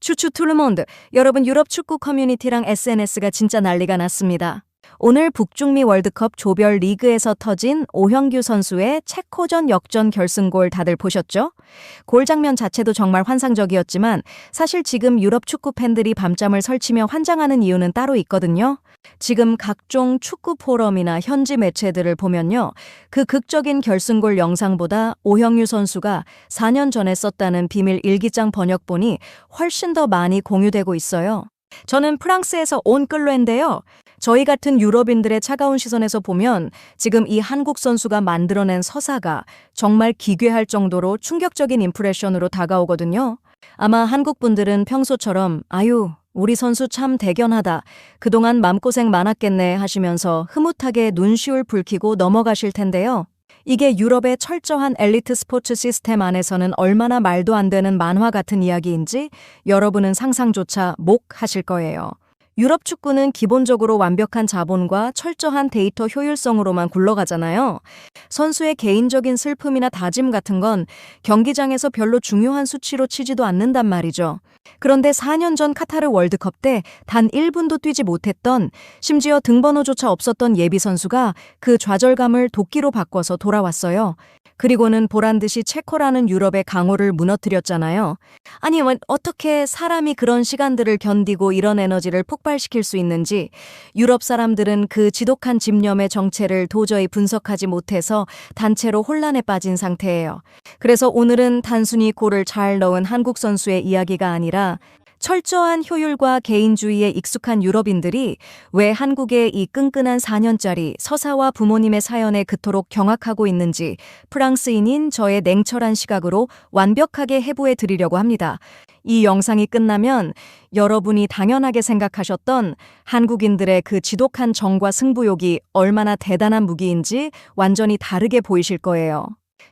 추추 투르몬드, 여러분 유럽 축구 커뮤니티랑 SNS가 진짜 난리가 났습니다. 오늘 북중미 월드컵 조별 리그에서 터진 오형규 선수의 체코전 역전 결승골 다들 보셨죠? 골 장면 자체도 정말 환상적이었지만 사실 지금 유럽 축구 팬들이 밤잠을 설치며 환장하는 이유는 따로 있거든요. 지금 각종 축구 포럼이나 현지 매체들을 보면요. 그 극적인 결승골 영상보다 오형규 선수가 4년 전에 썼다는 비밀 일기장 번역본이 훨씬 더 많이 공유되고 있어요. 저는 프랑스에서 온 끌로인데요. 저희 같은 유럽인들의 차가운 시선에서 보면 지금 이 한국 선수가 만들어낸 서사가 정말 기괴할 정도로 충격적인 임프레션으로 다가오거든요. 아마 한국 분들은 평소처럼 아유, 우리 선수 참 대견하다. 그동안 맘고생 많았겠네 하시면서 흐뭇하게 눈시울 붉히고 넘어가실 텐데요. 이게 유럽의 철저한 엘리트 스포츠 시스템 안에서는 얼마나 말도 안 되는 만화 같은 이야기인지 여러분은 상상조차 못 하실 거예요. 유럽 축구는 기본적으로 완벽한 자본과 철저한 데이터 효율성으로만 굴러가잖아요. 선수의 개인적인 슬픔이나 다짐 같은 건 경기장에서 별로 중요한 수치로 치지도 않는단 말이죠. 그런데 4년 전 카타르 월드컵 때 단 1분도 뛰지 못했던, 심지어 등번호조차 없었던 예비 선수가 그 좌절감을 도끼로 바꿔서 돌아왔어요. 그리고는 보란듯이 체코라는 유럽의 강호를 무너뜨렸잖아요. 아니, 어떻게 사람이 그런 시간들을 견디고 이런 에너지를 폭발시킬 수 있는지 유럽 사람들은 그 지독한 집념의 정체를 도저히 분석하지 못해서 단체로 혼란에 빠진 상태예요. 그래서 오늘은 단순히 골을 잘 넣은 한국 선수의 이야기가 아니라 철저한 효율과 개인주의에 익숙한 유럽인들이 왜 한국의 이 끈끈한 4년짜리 서사와 부모님의 사연에 그토록 경악하고 있는지 프랑스인인 저의 냉철한 시각으로 완벽하게 해부해 드리려고 합니다. 이 영상이 끝나면 여러분이 당연하게 생각하셨던 한국인들의 그 지독한 정과 승부욕이 얼마나 대단한 무기인지 완전히 다르게 보이실 거예요.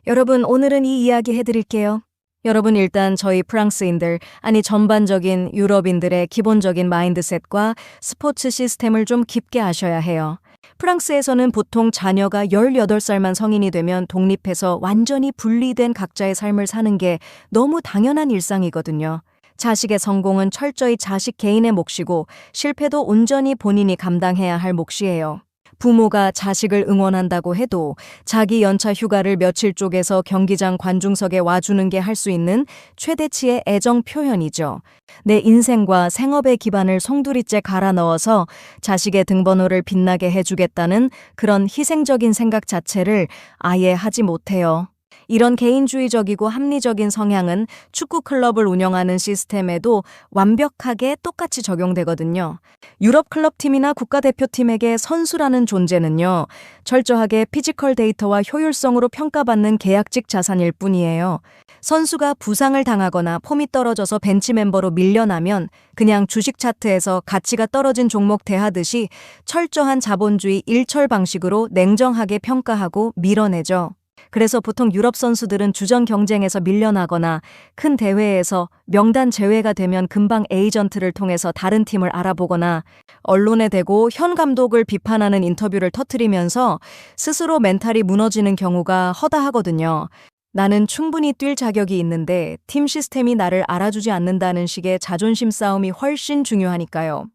여러분, 오늘은 이 이야기 해드릴게요. 여러분, 일단 저희 프랑스인들, 아니 전반적인 유럽인들의 기본적인 마인드셋과 스포츠 시스템을 좀 깊게 아셔야 해요. 프랑스에서는 보통 자녀가 18살만 성인이 되면 독립해서 완전히 분리된 각자의 삶을 사는 게 너무 당연한 일상이거든요. 자식의 성공은 철저히 자식 개인의 몫이고 실패도 온전히 본인이 감당해야 할 몫이에요. 부모가 자식을 응원한다고 해도 자기 연차 휴가를 며칠 쪼개서 경기장 관중석에 와주는 게 할 수 있는 최대치의 애정 표현이죠. 내 인생과 생업의 기반을 송두리째 갈아 넣어서 자식의 등번호를 빛나게 해주겠다는 그런 희생적인 생각 자체를 아예 하지 못해요. 이런 개인주의적이고 합리적인 성향은 축구 클럽을 운영하는 시스템에도 완벽하게 똑같이 적용되거든요. 유럽 클럽팀이나 국가대표팀에게 선수라는 존재는요, 철저하게 피지컬 데이터와 효율성으로 평가받는 계약직 자산일 뿐이에요. 선수가 부상을 당하거나 폼이 떨어져서 벤치 멤버로 밀려나면 그냥 주식 차트에서 가치가 떨어진 종목 대하듯이 철저한 자본주의 일철 방식으로 냉정하게 평가하고 밀어내죠. 그래서 보통 유럽 선수들은 주전 경쟁에서 밀려나거나 큰 대회에서 명단 제외가 되면 금방 에이전트를 통해서 다른 팀을 알아보거나 언론에 대고 현 감독을 비판하는 인터뷰를 터뜨리면서 스스로 멘탈이 무너지는 경우가 허다하거든요. 나는 충분히 뛸 자격이 있는데 팀 시스템이 나를 알아주지 않는다는 식의 자존심 싸움이 훨씬 중요하니까요.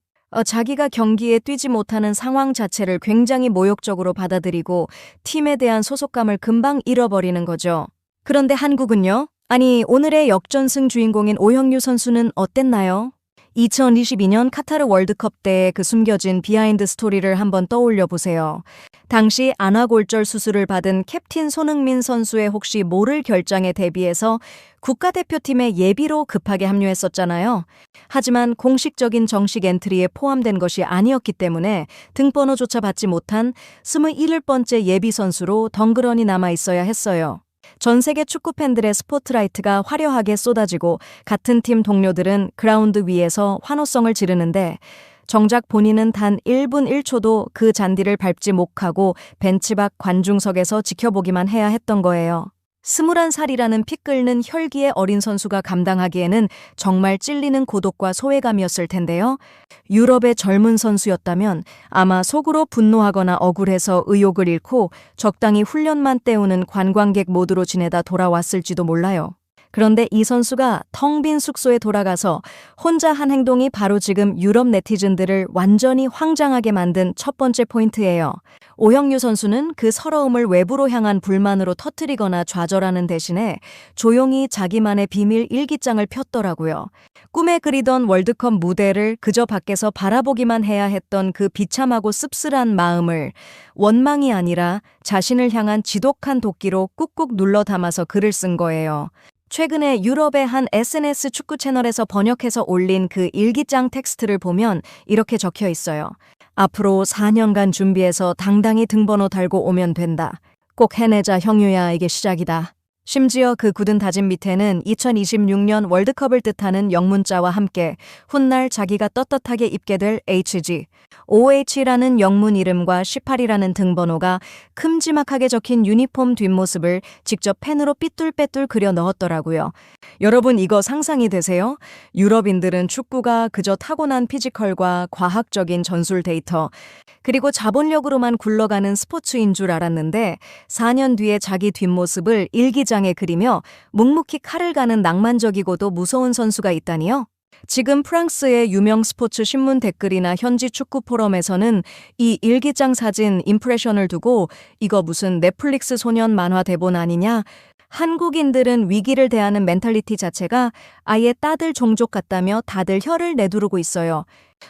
자기가 경기에 뛰지 못하는 상황 자체를 굉장히 모욕적으로 받아들이고 팀에 대한 소속감을 금방 잃어버리는 거죠. 그런데 한국은요? 아니, 오늘의 역전승 주인공인 오형규 선수는 어땠나요? 2022년 카타르 월드컵 때의 그 숨겨진 비하인드 스토리를 한번 떠올려 보세요. 당시 안아골절 수술을 받은 캡틴 손흥민 선수의 혹시 모를 결장에 대비해서 국가대표팀에 예비로 급하게 합류했었잖아요. 하지만 공식적인 정식 엔트리에 포함된 것이 아니었기 때문에 등번호조차 받지 못한 21번째 예비 선수로 덩그러니 남아 있어야 했어요. 전 세계 축구 팬들의 스포트라이트가 화려하게 쏟아지고 같은 팀 동료들은 그라운드 위에서 환호성을 지르는데 정작 본인은 단 1분 1초도 그 잔디를 밟지 못하고 벤치 밖 관중석에서 지켜보기만 해야 했던 거예요. 21살이라는 피 끓는 혈기의 어린 선수가 감당하기에는 정말 찔리는 고독과 소외감이었을 텐데요. 유럽의 젊은 선수였다면 아마 속으로 분노하거나 억울해서 의욕을 잃고 적당히 훈련만 때우는 관광객 모드로 지내다 돌아왔을지도 몰라요. 그런데 이 선수가 텅 빈 숙소에 돌아가서 혼자 한 행동이 바로 지금 유럽 네티즌들을 완전히 황당하게 만든 첫 번째 포인트예요. 오형유 선수는 그 서러움을 외부로 향한 불만으로 터뜨리거나 좌절하는 대신에 조용히 자기만의 비밀 일기장을 폈더라고요. 꿈에 그리던 월드컵 무대를 그저 밖에서 바라보기만 해야 했던 그 비참하고 씁쓸한 마음을 원망이 아니라 자신을 향한 지독한 도끼로 꾹꾹 눌러 담아서 글을 쓴 거예요. 최근에 유럽의 한 SNS 축구 채널에서 번역해서 올린 그 일기장 텍스트를 보면 이렇게 적혀 있어요. 앞으로 4년간 준비해서 당당히 등번호 달고 오면 된다. 꼭 해내자 형유야, 이게 시작이다. 심지어 그 굳은 다짐 밑에는 2026년 월드컵을 뜻하는 영문자와 함께 훗날 자기가 떳떳하게 입게 될 HG, OH라는 영문 이름과 18이라는 등번호가 큼지막하게 적힌 유니폼 뒷모습을 직접 펜으로 삐뚤빼뚤 그려 넣었더라고요. 여러분, 이거 상상이 되세요? 유럽인들은 축구가 그저 타고난 피지컬과 과학적인 전술 데이터, 그리고 자본력으로만 굴러가는 스포츠인 줄 알았는데 4년 뒤에 자기 뒷모습을 일기장에 그리며 묵묵히 칼을 가는 낭만적이고도 무서운 선수가 있다니요? 지금 프랑스의 유명 스포츠 신문 댓글이나 현지 축구 포럼에서는 이 일기장 사진 임프레션을 두고 이거 무슨 넷플릭스 소년 만화 대본 아니냐? 한국인들은 위기를 대하는 멘탈리티 자체가 아예 따들 종족 같다며 다들 혀를 내두르고 있어요.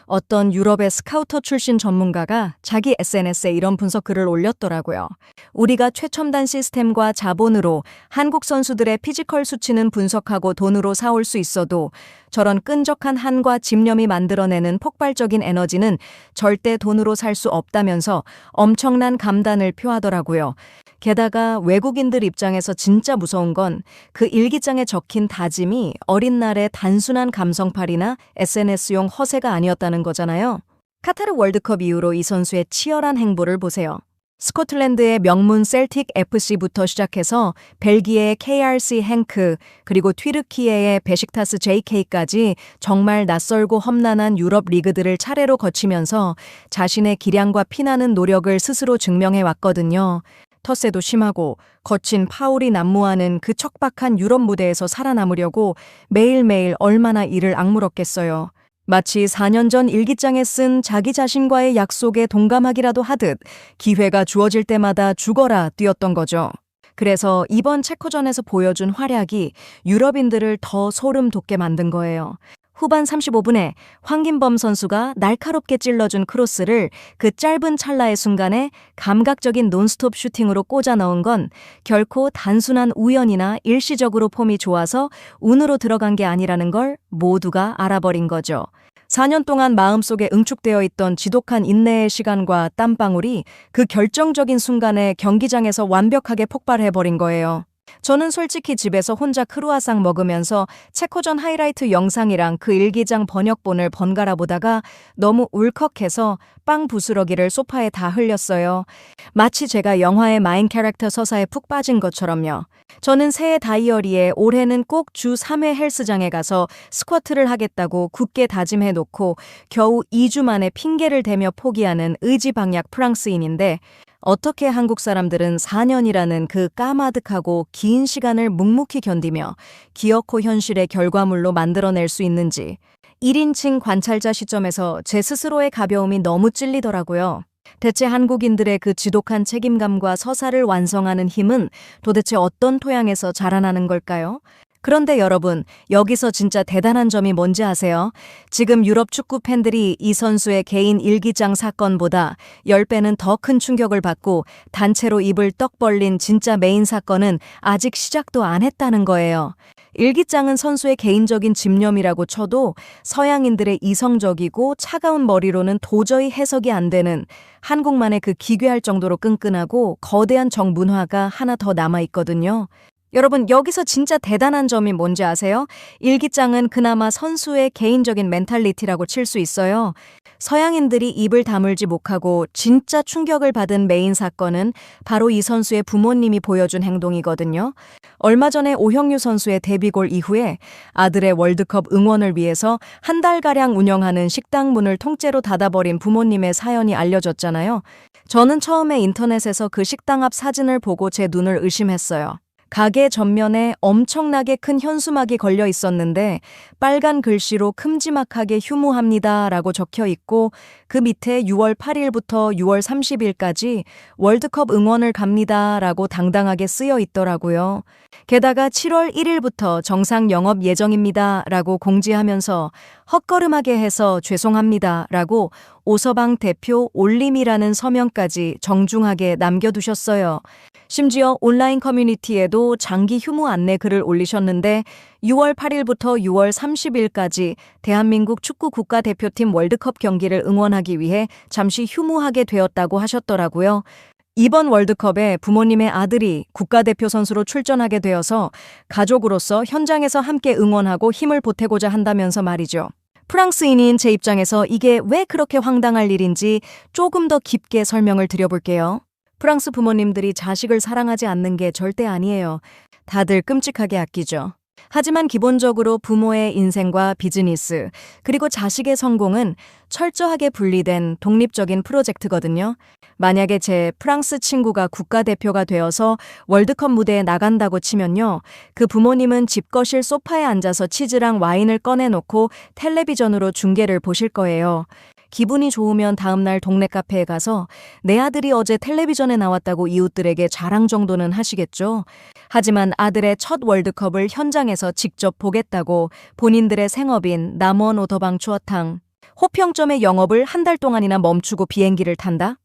어떤 유럽의 스카우터 출신 전문가가 자기 SNS에 이런 분석 글을 올렸더라고요. 우리가 최첨단 시스템과 자본으로 한국 선수들의 피지컬 수치는 분석하고 돈으로 사올 수 있어도 저런 끈적한 한과 집념이 만들어내는 폭발적인 에너지는 절대 돈으로 살 수 없다면서 엄청난 감단을 표하더라고요. 게다가 외국인들 입장에서 진짜 무서운 건 그 일기장에 적힌 다짐이 어린 날의 단순한 감성팔이나 SNS용 허세가 아니었다는 거잖아요. 카타르 월드컵 이후로 이 선수의 치열한 행보를 보세요. 스코틀랜드의 명문 셀틱 FC부터 시작해서 벨기에의 KRC 행크, 그리고 튀르키예의 베식타스 JK까지 정말 낯설고 험난한 유럽 리그들을 차례로 거치면서 자신의 기량과 피나는 노력을 스스로 증명해 왔거든요. 텃세도 심하고 거친 파울이 난무하는 그 척박한 유럽 무대에서 살아남으려고 매일매일 얼마나 이를 악물었겠어요. 마치 4년 전 일기장에 쓴 자기 자신과의 약속에 동감하기라도 하듯 기회가 주어질 때마다 죽어라 뛰었던 거죠. 그래서 이번 체코전에서 보여준 활약이 유럽인들을 더 소름 돋게 만든 거예요. 후반 35분에 황김범 선수가 날카롭게 찔러준 크로스를 그 짧은 찰나의 순간에 감각적인 논스톱 슈팅으로 꽂아 넣은 건 결코 단순한 우연이나 일시적으로 폼이 좋아서 운으로 들어간 게 아니라는 걸 모두가 알아버린 거죠. 4년 동안 마음속에 응축되어 있던 지독한 인내의 시간과 땀방울이 그 결정적인 순간에 경기장에서 완벽하게 폭발해버린 거예요. 저는 솔직히 집에서 혼자 크루아상 먹으면서 체코전 하이라이트 영상이랑 그 일기장 번역본을 번갈아 보다가 너무 울컥해서 빵 부스러기를 소파에 다 흘렸어요. 마치 제가 영화의 마인 캐릭터 서사에 푹 빠진 것처럼요. 저는 새해 다이어리에 올해는 꼭 주 3회 헬스장에 가서 스쿼트를 하겠다고 굳게 다짐해 놓고 겨우 2주 만에 핑계를 대며 포기하는 의지박약 프랑스인인데 어떻게 한국 사람들은 4년이라는 그 까마득하고 긴 시간을 묵묵히 견디며 기어코 현실의 결과물로 만들어낼 수 있는지 1인칭 관찰자 시점에서 제 스스로의 가벼움이 너무 찔리더라고요. 대체 한국인들의 그 지독한 책임감과 서사를 완성하는 힘은 도대체 어떤 토양에서 자라나는 걸까요? 그런데 여러분, 여기서 진짜 대단한 점이 뭔지 아세요? 지금 유럽 축구 팬들이 이 선수의 개인 일기장 사건보다 10배는 더 큰 충격을 받고 단체로 입을 떡 벌린 진짜 메인 사건은 아직 시작도 안 했다는 거예요. 일기장은 선수의 개인적인 집념이라고 쳐도 서양인들의 이성적이고 차가운 머리로는 도저히 해석이 안 되는 한국만의 그 기괴할 정도로 끈끈하고 거대한 정문화가 하나 더 남아있거든요. 여러분, 여기서 진짜 대단한 점이 뭔지 아세요? 일기장은 그나마 선수의 개인적인 멘탈리티라고 칠 수 있어요. 서양인들이 입을 다물지 못하고 진짜 충격을 받은 메인 사건은 바로 이 선수의 부모님이 보여준 행동이거든요. 얼마 전에 오형유 선수의 데뷔골 이후에 아들의 월드컵 응원을 위해서 한 달가량 운영하는 식당 문을 통째로 닫아버린 부모님의 사연이 알려졌잖아요. 저는 처음에 인터넷에서 그 식당 앞 사진을 보고 제 눈을 의심했어요. 가게 전면에 엄청나게 큰 현수막이 걸려 있었는데 빨간 글씨로 큼지막하게 휴무합니다라고 적혀 있고 그 밑에 6월 8일부터 6월 30일까지 월드컵 응원을 갑니다라고 당당하게 쓰여 있더라고요. 게다가 7월 1일부터 정상 영업 예정입니다라고 공지하면서 헛걸음하게 해서 죄송합니다라고 오서방 대표 올림이라는 서명까지 정중하게 남겨두셨어요. 심지어 온라인 커뮤니티에도 장기 휴무 안내 글을 올리셨는데 6월 8일부터 6월 30일까지 대한민국 축구 국가대표팀 월드컵 경기를 응원하기 위해 잠시 휴무하게 되었다고 하셨더라고요. 이번 월드컵에 부모님의 아들이 국가대표 선수로 출전하게 되어서 가족으로서 현장에서 함께 응원하고 힘을 보태고자 한다면서 말이죠. 프랑스인인 제 입장에서 이게 왜 그렇게 황당할 일인지 조금 더 깊게 설명을 드려볼게요. 프랑스 부모님들이 자식을 사랑하지 않는 게 절대 아니에요. 다들 끔찍하게 아끼죠. 하지만 기본적으로 부모의 인생과 비즈니스, 그리고 자식의 성공은 철저하게 분리된 독립적인 프로젝트거든요. 만약에 제 프랑스 친구가 국가대표가 되어서 월드컵 무대에 나간다고 치면요. 그 부모님은 집 거실 소파에 앉아서 치즈랑 와인을 꺼내놓고 텔레비전으로 중계를 보실 거예요. 기분이 좋으면 다음날 동네 카페에 가서 내 아들이 어제 텔레비전에 나왔다고 이웃들에게 자랑 정도는 하시겠죠. 하지만 아들의 첫 월드컵을 현장에서 직접 보겠다고 본인들의 생업인 남원 오더방 추어탕 호평점의 영업을 한 달 동안이나 멈추고 비행기를 탄다?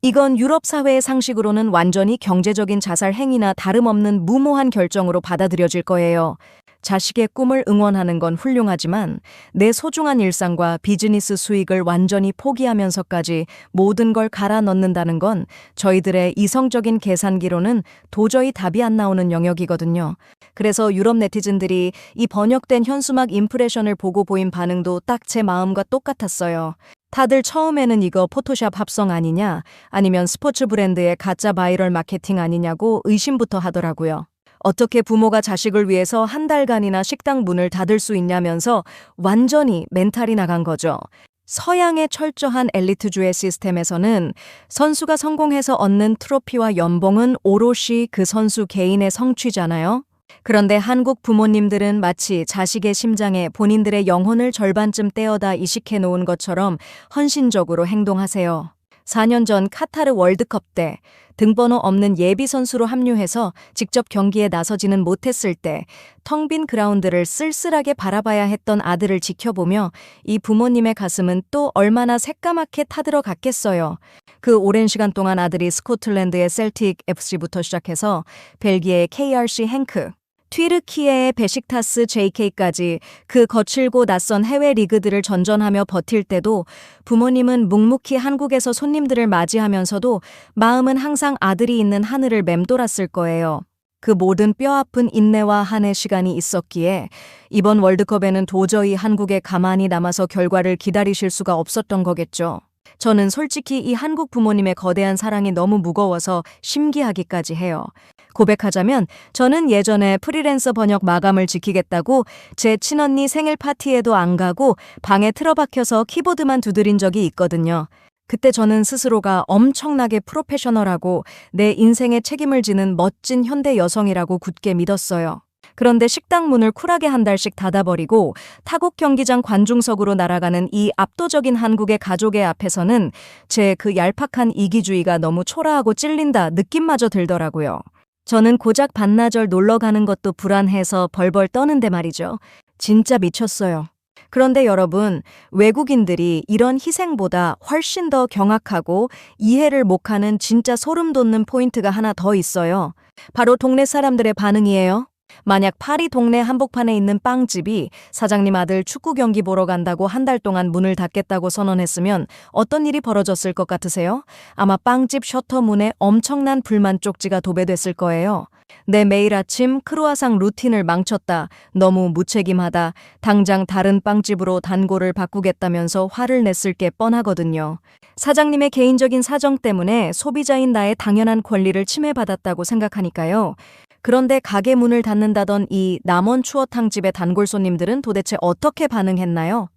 이건 유럽 사회의 상식으로는 완전히 경제적인 자살 행위나 다름없는 무모한 결정으로 받아들여질 거예요. 자식의 꿈을 응원하는 건 훌륭하지만 내 소중한 일상과 비즈니스 수익을 완전히 포기하면서까지 모든 걸 갈아 넣는다는 건 저희들의 이성적인 계산기로는 도저히 답이 안 나오는 영역이거든요. 그래서 유럽 네티즌들이 이 번역된 현수막 임프레션을 보고 보인 반응도 딱 제 마음과 똑같았어요. 다들 처음에는 이거 포토샵 합성 아니냐, 아니면 스포츠 브랜드의 가짜 바이럴 마케팅 아니냐고 의심부터 하더라고요. 어떻게 부모가 자식을 위해서 한 달간이나 식당 문을 닫을 수 있냐면서 완전히 멘탈이 나간 거죠. 서양의 철저한 엘리트주의 시스템에서는 선수가 성공해서 얻는 트로피와 연봉은 오롯이 그 선수 개인의 성취잖아요. 그런데 한국 부모님들은 마치 자식의 심장에 본인들의 영혼을 절반쯤 떼어다 이식해 놓은 것처럼 헌신적으로 행동하세요. 4년 전 카타르 월드컵 때 등번호 없는 예비 선수로 합류해서 직접 경기에 나서지는 못했을 때 텅 빈 그라운드를 쓸쓸하게 바라봐야 했던 아들을 지켜보며 이 부모님의 가슴은 또 얼마나 새까맣게 타들어갔겠어요. 그 오랜 시간 동안 아들이 스코틀랜드의 셀틱 FC부터 시작해서 벨기에의 KRC 행크, 튀르키예의 베식타스 JK까지 그 거칠고 낯선 해외 리그들을 전전하며 버틸 때도 부모님은 묵묵히 한국에서 손님들을 맞이하면서도 마음은 항상 아들이 있는 하늘을 맴돌았을 거예요. 그 모든 뼈아픈 인내와 한의 시간이 있었기에 이번 월드컵에는 도저히 한국에 가만히 남아서 결과를 기다리실 수가 없었던 거겠죠. 저는 솔직히 이 한국 부모님의 거대한 사랑이 너무 무거워서 심기하기까지 해요. 고백하자면 저는 예전에 프리랜서 번역 마감을 지키겠다고 제 친언니 생일 파티에도 안 가고 방에 틀어박혀서 키보드만 두드린 적이 있거든요. 그때 저는 스스로가 엄청나게 프로페셔널하고 내 인생에 책임을 지는 멋진 현대 여성이라고 굳게 믿었어요. 그런데 식당 문을 쿨하게 한 달씩 닫아버리고 타국 경기장 관중석으로 날아가는 이 압도적인 한국의 가족의 앞에서는 제 그 얄팍한 이기주의가 너무 초라하고 찔린다 느낌마저 들더라고요. 저는 고작 반나절 놀러 가는 것도 불안해서 벌벌 떠는데 말이죠. 진짜 미쳤어요. 그런데 여러분, 외국인들이 이런 희생보다 훨씬 더 경악하고 이해를 못하는 진짜 소름 돋는 포인트가 하나 더 있어요. 바로 동네 사람들의 반응이에요. 만약 파리 동네 한복판에 있는 빵집이 사장님 아들 축구 경기 보러 간다고 한 달 동안 문을 닫겠다고 선언했으면 어떤 일이 벌어졌을 것 같으세요? 아마 빵집 셔터 문에 엄청난 불만 쪽지가 도배됐을 거예요. 내 매일 아침 크루아상 루틴을 망쳤다. 너무 무책임하다. 당장 다른 빵집으로 단골을 바꾸겠다면서 화를 냈을 게 뻔하거든요. 사장님의 개인적인 사정 때문에 소비자인 나의 당연한 권리를 침해받았다고 생각하니까요. 그런데 가게 문을 닫는다던 이 남원 추어탕집의 단골 손님들은 도대체 어떻게 반응했나요?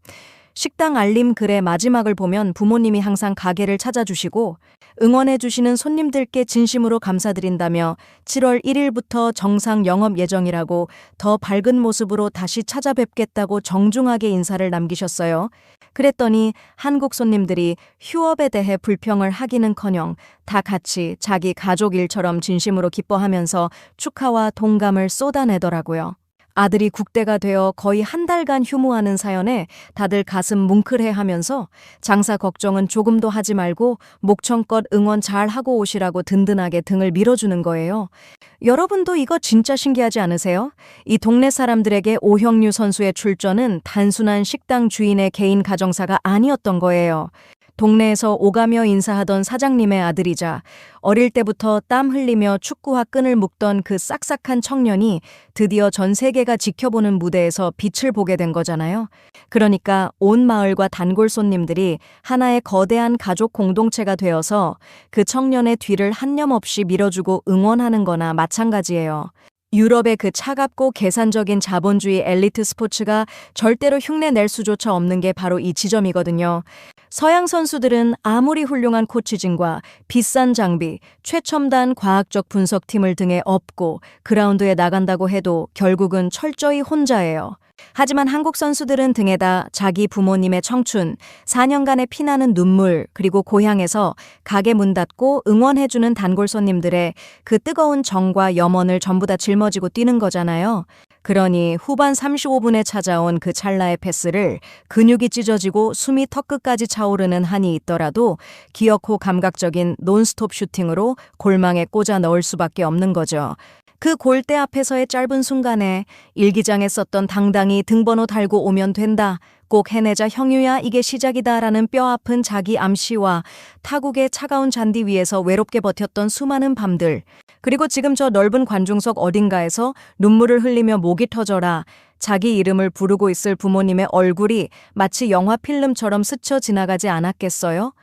식당 알림 글의 마지막을 보면 부모님이 항상 가게를 찾아주시고 응원해주시는 손님들께 진심으로 감사드린다며 7월 1일부터 정상 영업 예정이라고 더 밝은 모습으로 다시 찾아뵙겠다고 정중하게 인사를 남기셨어요. 그랬더니 한국 손님들이 휴업에 대해 불평을 하기는커녕 다 같이 자기 가족 일처럼 진심으로 기뻐하면서 축하와 동감을 쏟아내더라고요. 아들이 국대가 되어 거의 한 달간 휴무하는 사연에 다들 가슴 뭉클해하면서 장사 걱정은 조금도 하지 말고 목청껏 응원 잘 하고 오시라고 든든하게 등을 밀어주는 거예요. 여러분도 이거 진짜 신기하지 않으세요? 이 동네 사람들에게 오형유 선수의 출전은 단순한 식당 주인의 개인 가정사가 아니었던 거예요. 동네에서 오가며 인사하던 사장님의 아들이자 어릴 때부터 땀 흘리며 축구화 끈을 묶던 그 싹싹한 청년이 드디어 전 세계가 지켜보는 무대에서 빛을 보게 된 거잖아요. 그러니까 온 마을과 단골 손님들이 하나의 거대한 가족 공동체가 되어서 그 청년의 뒤를 한념없이 밀어주고 응원하는 거나 마찬가지예요. 유럽의 그 차갑고 계산적인 자본주의 엘리트 스포츠가 절대로 흉내낼 수조차 없는 게 바로 이 지점이거든요. 서양 선수들은 아무리 훌륭한 코치진과 비싼 장비, 최첨단 과학적 분석팀을 등에 업고 그라운드에 나간다고 해도 결국은 철저히 혼자예요. 하지만 한국 선수들은 등에다 자기 부모님의 청춘, 4년간의 피나는 눈물, 그리고 고향에서 가게 문 닫고 응원해주는 단골 손님들의 그 뜨거운 정과 염원을 전부 다 짊어지고 뛰는 거잖아요. 그러니 후반 35분에 찾아온 그 찰나의 패스를 근육이 찢어지고 숨이 턱끝까지 차오르는 한이 있더라도 기어코 감각적인 논스톱 슈팅으로 골망에 꽂아 넣을 수밖에 없는 거죠. 그 골대 앞에서의 짧은 순간에 일기장에 썼던 당당히 등번호 달고 오면 된다, 꼭 해내자 형유야 이게 시작이다라는 뼈아픈 자기 암시와 타국의 차가운 잔디 위에서 외롭게 버텼던 수많은 밤들, 그리고 지금 저 넓은 관중석 어딘가에서 눈물을 흘리며 목이 터져라 자기 이름을 부르고 있을 부모님의 얼굴이 마치 영화 필름처럼 스쳐 지나가지 않았겠어요?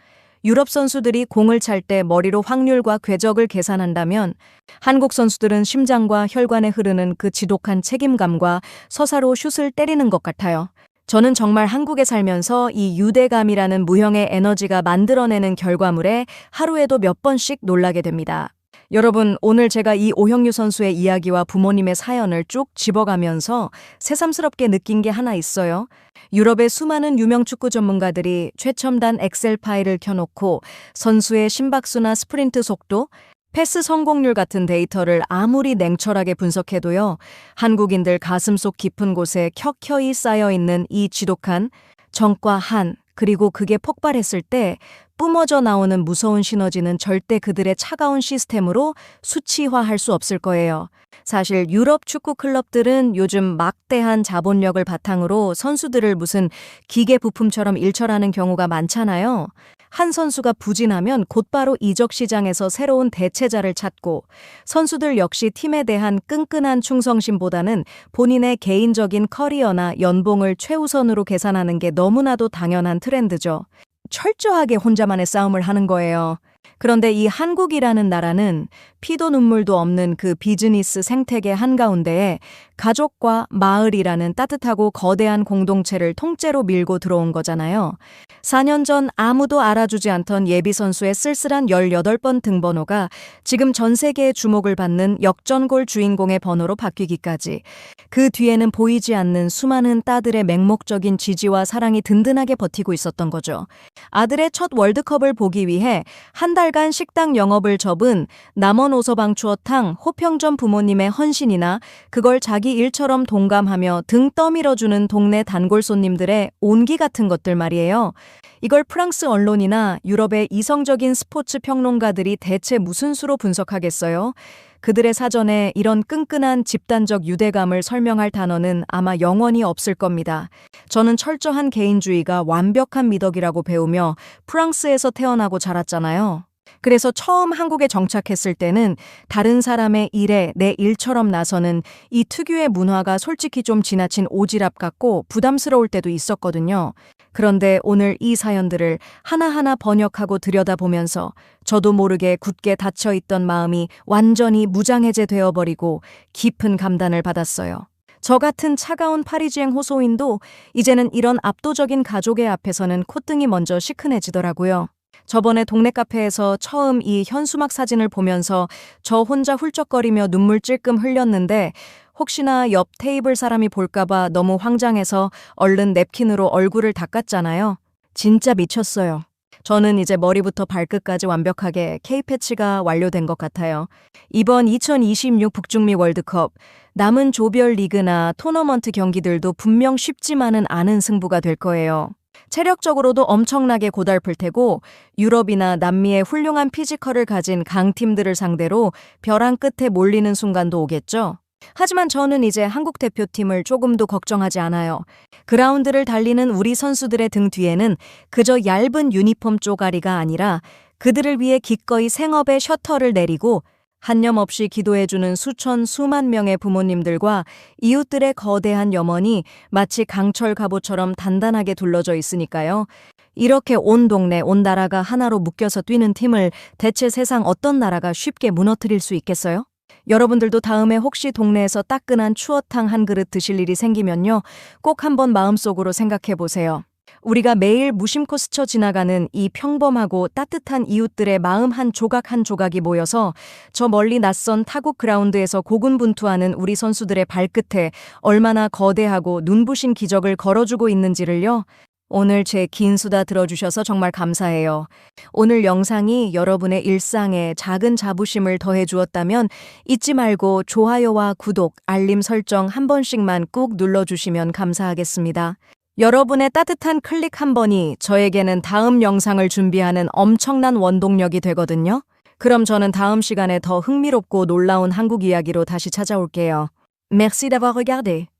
유럽 선수들이 공을 찰 때 머리로 확률과 궤적을 계산한다면 한국 선수들은 심장과 혈관에 흐르는 그 지독한 책임감과 서사로 슛을 때리는 것 같아요. 저는 정말 한국에 살면서 이 유대감이라는 무형의 에너지가 만들어내는 결과물에 하루에도 몇 번씩 놀라게 됩니다. 여러분, 오늘 제가 이 오형유 선수의 이야기와 부모님의 사연을 쭉 집어가면서 새삼스럽게 느낀 게 하나 있어요. 유럽의 수많은 유명 축구 전문가들이 최첨단 엑셀 파일을 켜놓고 선수의 심박수나 스프린트 속도, 패스 성공률 같은 데이터를 아무리 냉철하게 분석해도요, 한국인들 가슴속 깊은 곳에 켜켜이 쌓여있는 이 지독한 정과 한, 그리고 그게 폭발했을 때 뿜어져 나오는 무서운 시너지는 절대 그들의 차가운 시스템으로 수치화할 수 없을 거예요. 사실 유럽 축구 클럽들은 요즘 막대한 자본력을 바탕으로 선수들을 무슨 기계 부품처럼 일처하는 경우가 많잖아요. 한 선수가 부진하면 곧바로 이적 시장에서 새로운 대체자를 찾고, 선수들 역시 팀에 대한 끈끈한 충성심보다는 본인의 개인적인 커리어나 연봉을 최우선으로 계산하는 게 너무나도 당연한 트렌드죠. 철저하게 혼자만의 싸움을 하는 거예요. 그런데 이 한국이라는 나라는 피도 눈물도 없는 그 비즈니스 생태계 한가운데에 가족과 마을이라는 따뜻하고 거대한 공동체를 통째로 밀고 들어온 거잖아요. 4년 전 아무도 알아주지 않던 예비선수의 쓸쓸한 18번 등번호가 지금 전 세계의 주목을 받는 역전골 주인공의 번호로 바뀌기까지, 그 뒤에는 보이지 않는 수많은 딸들의 맹목적인 지지와 사랑이 든든하게 버티고 있었던 거죠. 아들의 첫 월드컵을 보기 위해 한 달간 식당 영업을 접은 남원 오서방 추어탕 호평전 부모님의 헌신이나 그걸 자기 일처럼 동감하며 등 떠밀어주는 동네 단골 손님들의 온기 같은 것들 말이에요. 이걸 프랑스 언론이나 유럽의 이성적인 스포츠 평론가들이 대체 무슨 수로 분석하겠어요? 그들의 사전에 이런 끈끈한 집단적 유대감을 설명할 단어는 아마 영원히 없을 겁니다. 저는 철저한 개인주의가 완벽한 미덕이라고 배우며 프랑스에서 태어나고 자랐잖아요. 그래서 처음 한국에 정착했을 때는 다른 사람의 일에 내 일처럼 나서는 이 특유의 문화가 솔직히 좀 지나친 오지랖 같고 부담스러울 때도 있었거든요. 그런데 오늘 이 사연들을 하나하나 번역하고 들여다보면서 저도 모르게 굳게 닫혀있던 마음이 완전히 무장해제되어 버리고 깊은 감단을 받았어요. 저 같은 차가운 파리지앵 호소인도 이제는 이런 압도적인 가족의 앞에서는 콧등이 먼저 시큰해지더라고요. 저번에 동네 카페에서 처음 이 현수막 사진을 보면서 저 혼자 훌쩍거리며 눈물 찔끔 흘렸는데 혹시나 옆 테이블 사람이 볼까봐 너무 황장해서 얼른 냅킨으로 얼굴을 닦았잖아요. 진짜 미쳤어요. 저는 이제 머리부터 발끝까지 완벽하게 K패치가 완료된 것 같아요. 이번 2026 북중미 월드컵, 남은 조별 리그나 토너먼트 경기들도 분명 쉽지만은 않은 승부가 될 거예요. 체력적으로도 엄청나게 고달플 테고 유럽이나 남미의 훌륭한 피지컬을 가진 강팀들을 상대로 벼랑 끝에 몰리는 순간도 오겠죠. 하지만 저는 이제 한국 대표팀을 조금도 걱정하지 않아요. 그라운드를 달리는 우리 선수들의 등 뒤에는 그저 얇은 유니폼 쪼가리가 아니라 그들을 위해 기꺼이 생업의 셔터를 내리고 한념없이 기도해주는 수천 수만 명의 부모님들과 이웃들의 거대한 염원이 마치 강철 갑오처럼 단단하게 둘러져 있으니까요. 이렇게 온 동네, 온 나라가 하나로 묶여서 뛰는 팀을 대체 세상 어떤 나라가 쉽게 무너뜨릴 수 있겠어요? 여러분들도 다음에 혹시 동네에서 따끈한 추어탕 한 그릇 드실 일이 생기면요. 꼭 한번 마음속으로 생각해 보세요. 우리가 매일 무심코 스쳐 지나가는 이 평범하고 따뜻한 이웃들의 마음 한 조각이 모여서 저 멀리 낯선 타국 그라운드에서 고군분투하는 우리 선수들의 발끝에 얼마나 거대하고 눈부신 기적을 걸어주고 있는지를요. 오늘 제 긴 수다 들어주셔서 정말 감사해요. 오늘 영상이 여러분의 일상에 작은 자부심을 더해 주었다면 잊지 말고 좋아요와 구독, 알림 설정 한 번씩만 꾹 눌러주시면 감사하겠습니다. 여러분의 따뜻한 클릭 한 번이 저에게는 다음 영상을 준비하는 엄청난 원동력이 되거든요. 그럼 저는 다음 시간에 더 흥미롭고 놀라운 한국 이야기로 다시 찾아올게요. Merci d'avoir regardé.